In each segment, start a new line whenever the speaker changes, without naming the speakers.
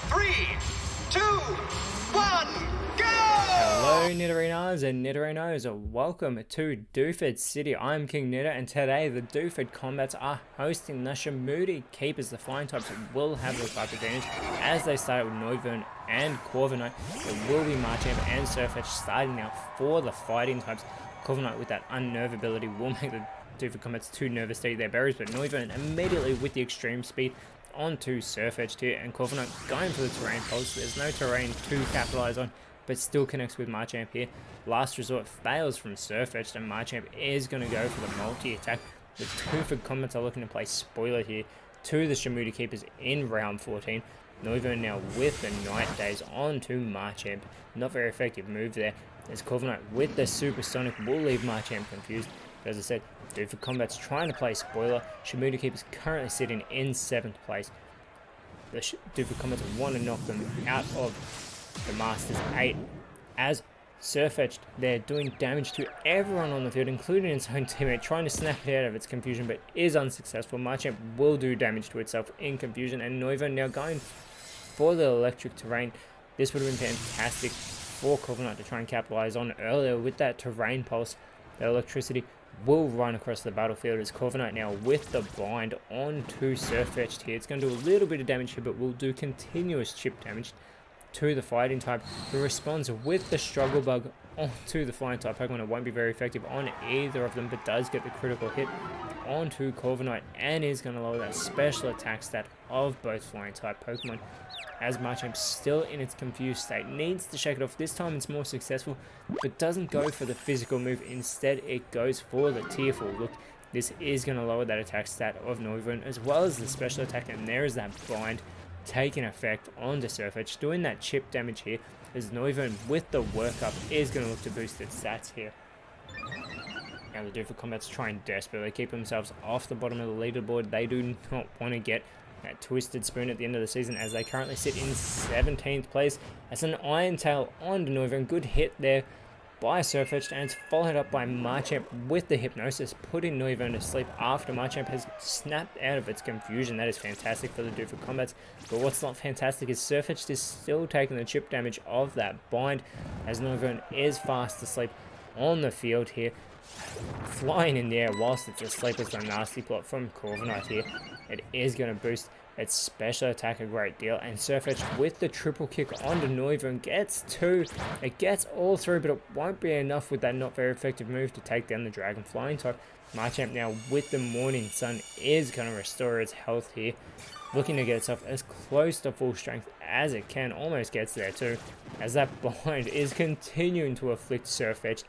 3, 2, 1, go!
Hello Nidorinas and Nidorinos, welcome to Dooford City. I'm KingNido, and today the Dooford Combats are hosting the Shamuti Keepers. The flying types will have the type advantage as they start with Noivern and Corviknight. It will be Machamp and Surfetch starting out for the fighting types. Corviknight with that unnerve ability will make the Dooford Combats too nervous to eat their berries, but Noivern immediately with the extreme speed onto Surfetch here, and Corviknight going for the terrain pulse. There's no terrain to capitalize on, but still connects with Machamp here. Last resort fails from Surfetch, and Machamp is going to go for the multi-attack. The Dooford Combats are looking to play spoiler here to the Shamuti Keepers in round 14. Noivern now with the Night Days onto Machamp. Not very effective move there, as Corviknight with the Supersonic will leave Machamp confused. But as I said, Dooford Combats trying to play spoiler. Shamuti Keepers currently sitting in 7th place. The Dooford Combats want to knock them out of the Masters 8 as Surfetched, they're doing damage to everyone on the field, including its own teammate, trying to snap it out of its confusion, but is unsuccessful. Machamp will do damage to itself in confusion, and Noivern now going for the electric terrain. This would have been fantastic for Corviknight to try and capitalize on earlier with that terrain pulse. The electricity will run across the battlefield as Corviknight now with the bind onto Surfetched here. It's going to do a little bit of damage here, but will do continuous chip damage to the fighting type, who responds with the struggle bug onto the flying type Pokemon. It won't be very effective on either of them, but does get the critical hit onto Corviknight and is going to lower that special attack stat of both flying type Pokemon. As Machamp still in its confused state, needs to shake it off. This time it's more successful, but doesn't go for the physical move. Instead it goes for the tearful look. This is going to lower that attack stat of Noivern as well as the special attack, and there is that bind taking effect onto Surfetch, doing that chip damage here, as Noivern with the workup is going to look to boost its stats here. Now the Dooford Combats trying desperately keep themselves off the bottom of the leaderboard. They do not want to get that Twisted Spoon at the end of the season, as they currently sit in 17th place. That's an Iron Tail onto Noivern. Good hit there by Surfetched, and it's followed up by Machamp with the Hypnosis, putting Noivern to sleep after Machamp has snapped out of its confusion. That is fantastic for the Dooford Combats, but what's not fantastic is Surfetched is still taking the chip damage of that bind, as Noivern is fast asleep on the field here, flying in the air whilst it's asleep as the nasty plot from Corviknight here. It is going to boost its special attack a great deal, and Surfetch with the triple kick onto Noivern gets 2. It gets all through, but it won't be enough with that not very effective move to take down the Dragon Flying type. Machamp now with the Morning Sun is going to restore its health here, looking to get itself as close to full strength as it can. Almost gets there too, as that bind is continuing to afflict Surfetch.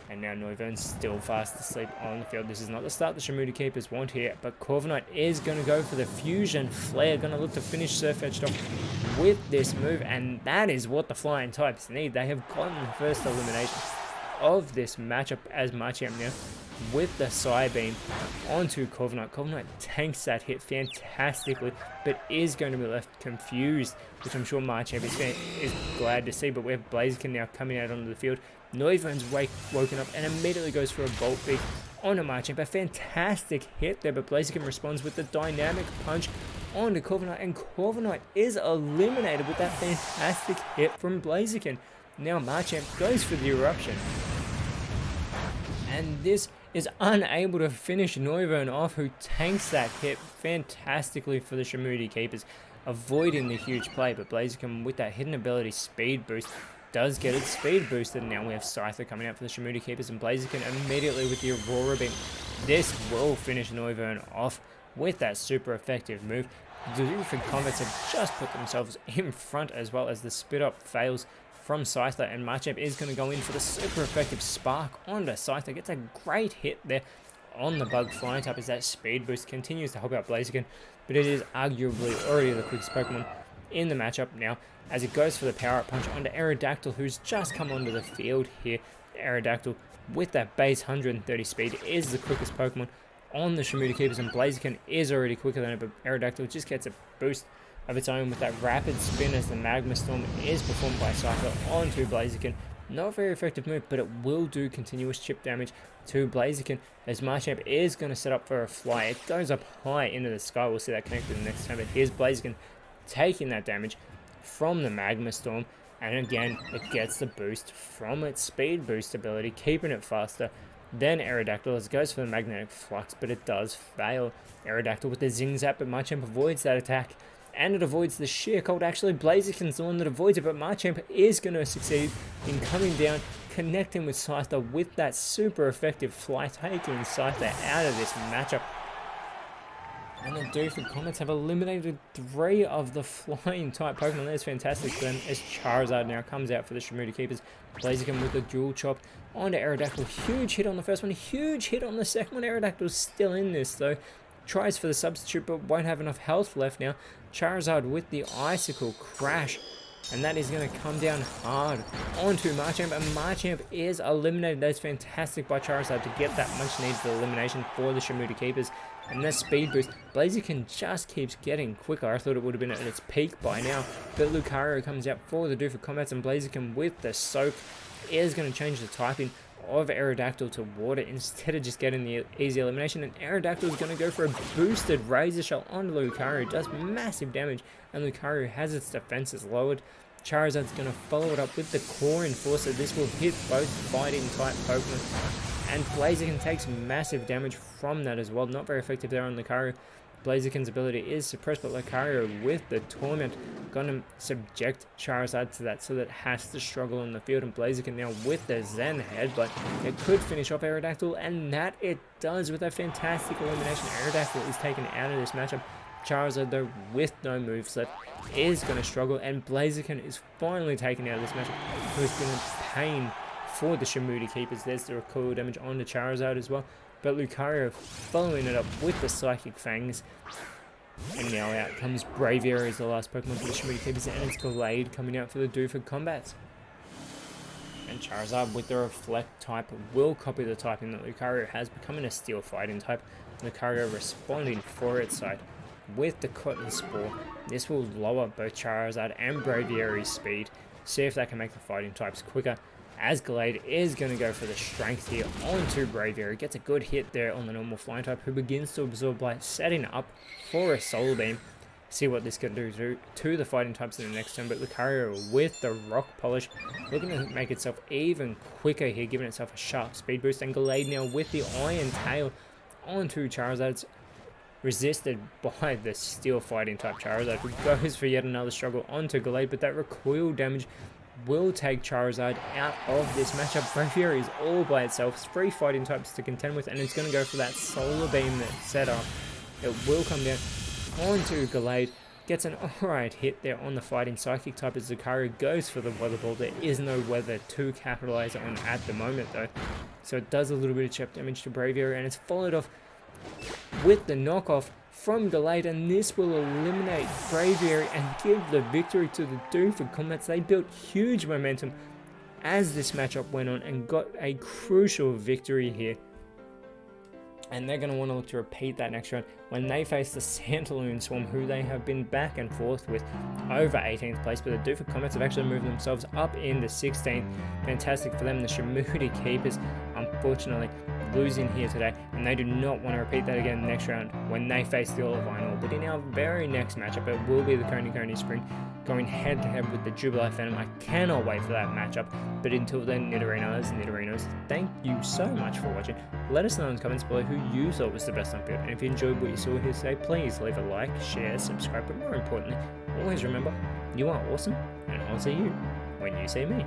And now Noivern's still fast asleep on the field. This is not the start the Shamuti Keepers want here, but Corviknight is going to go for the Fusion Flare, going to look to finish Surfetched off with this move, and that is what the flying types need. They have gotten the first elimination of this matchup, as Machamp now with the Psybeam onto Corviknight. Corviknight tanks that hit fantastically, but is going to be left confused, which I'm sure Machamp is glad to see. But we have Blaziken now coming out onto the field. Noivern's woken up and immediately goes for a Bolt Beak onto Machamp. A fantastic hit there, but Blaziken responds with the Dynamic Punch onto Corviknight, and Corviknight is eliminated with that fantastic hit from Blaziken. Now Machamp goes for the Eruption, and this is unable to finish Noivern off, who tanks that hit fantastically for the Shamuti Keepers, avoiding the huge play. But Blaziken with that hidden ability Speed Boost does get its speed boosted. Now we have Scyther coming out for the Shamuti Keepers, and Blaziken immediately with the Aurora Beam. This will finish Noivern off with that super effective move. The Dooford Combats have just put themselves in front, as well as the Spit Up fails from Scyther, and Machamp is going to go in for the super effective Spark onto Scyther. Gets a great hit there on the Bug Flying type, as that speed boost continues to help out Blaziken, but it is arguably already the quickest Pokemon in the matchup now, as it goes for the Power Up Punch onto Aerodactyl, who's just come onto the field here. Aerodactyl with that base 130 speed is the quickest Pokemon on the Shamuti Keepers, and Blaziken is already quicker than it, but Aerodactyl just gets a boost of its own with that rapid spin as the Magma Storm is performed by Scyther onto Blaziken. Not a very effective move, but it will do continuous chip damage to Blaziken, as Machamp is going to set up for a fly. It goes up high into the sky. We'll see that connected the next time, but here's Blaziken taking that damage from the Magma Storm. And again, it gets the boost from its speed boost ability, keeping it faster than Aerodactyl as it goes for the Magnetic Flux, but it does fail. Aerodactyl with the Zing Zap, but Machamp avoids that attack, and it avoids the Sheer Cold. Actually, Blaziken's the one that avoids it, but Machamp is going to succeed in coming down, connecting with Scyther with that super effective fly, taking Scyther out of this matchup. And the Doofed Comets have eliminated 3 of the flying type Pokemon. That's fantastic for them as Charizard now comes out for the Shamuda Keepers. Blaziken with the dual chop onto Aerodactyl. Huge hit on the first one, huge hit on the second one. Aerodactyl's still in this though. Tries for the substitute but won't have enough health left now. Charizard with the Icicle Crash. And that is going to come down hard onto Machamp. And Machamp is eliminated. That's fantastic by Charizard to get that much needed elimination for the Shamuda Keepers. And that speed boost, Blaziken just keeps getting quicker. I thought it would have been at its peak by now. But Lucario comes out for the Doofed Comets, and Blaziken with the Soak is going to change the typing of Aerodactyl to water instead of just getting the easy elimination. And Aerodactyl is going to go for a boosted Razor Shell onto Lucario. It does massive damage, and Lucario has its defenses lowered. Charizard's going to follow it up with the Core Enforcer. This will hit both fighting type Pokemon. And Blaziken takes massive damage from that as well. Not very effective there on Lucario. Blaziken's ability is suppressed, but Lucario with the Torment going to subject Charizard to that, so that it has to struggle on the field. And Blaziken now with the Zen Headbutt. It could finish off Aerodactyl, and that it does with a fantastic elimination. Aerodactyl is taken out of this matchup. Charizard, though, with no moves left, is going to struggle, and Blaziken is finally taken out of this matchup. Who's been in pain for the Shamuda Keepers. There's the recoil damage on the Charizard as well. But Lucario following it up with the Psychic Fangs. And now out comes Braviary as the last Pokemon for the Shamuda Keepers, and it's Gallade coming out for the Doofed Combat. And Charizard with the Reflect type will copy the typing that Lucario has, becoming a Steel Fighting type. Lucario responding for its side with the Cotton Spore. This will lower both Charizard and Braviary's speed. See if that can make the fighting types quicker, as Gallade is going to go for the Strength here onto Braviary. Gets a good hit there on the normal flying type, who begins to absorb Blight, setting up for a Solar Beam. See what this can do to the fighting types in the next turn. But Lucario with the Rock Polish, looking to make itself even quicker here, giving itself a sharp speed boost. And Gallade now with the Iron Tail onto Charizard. It's resisted by the Steel Fighting type Charizard, who goes for yet another struggle onto Gallade, but that recoil damage will take Charizard out of this matchup. Braviary is all by itself, 3 fighting types to contend with, and it's going to go for that Solar Beam that's set up. It will come down onto Gallade, gets an alright hit there on the fighting Psychic type as Lucario goes for the Weather Ball. There is no weather to capitalize on at the moment though, so it does a little bit of chip damage to Braviary, and it's followed off with the knockoff from Gallade, and this will eliminate Braviary and give the victory to the Doofed Comets. They built huge momentum as this matchup went on and got a crucial victory here. And they're going to want to look to repeat that next round when they face the Santaloon Swarm, who they have been back and forth with over 18th place. But the Doofed Comets have actually moved themselves up into 16th. Fantastic for them. The Shamuda Keepers, unfortunately, losing here today, and they do not want to repeat that again next round when they face the Olivine. But in our very next matchup, it will be the Coney Spring going head to head with the Jubilee Phantom. I cannot wait for that matchup. But until then, Nidorinos, thank you so much for watching. Let us know in the comments below who you thought was the best on field, and if you enjoyed what you saw here today, please leave a like, share, subscribe, but more importantly, always remember, you are awesome, and I'll see you when you see me.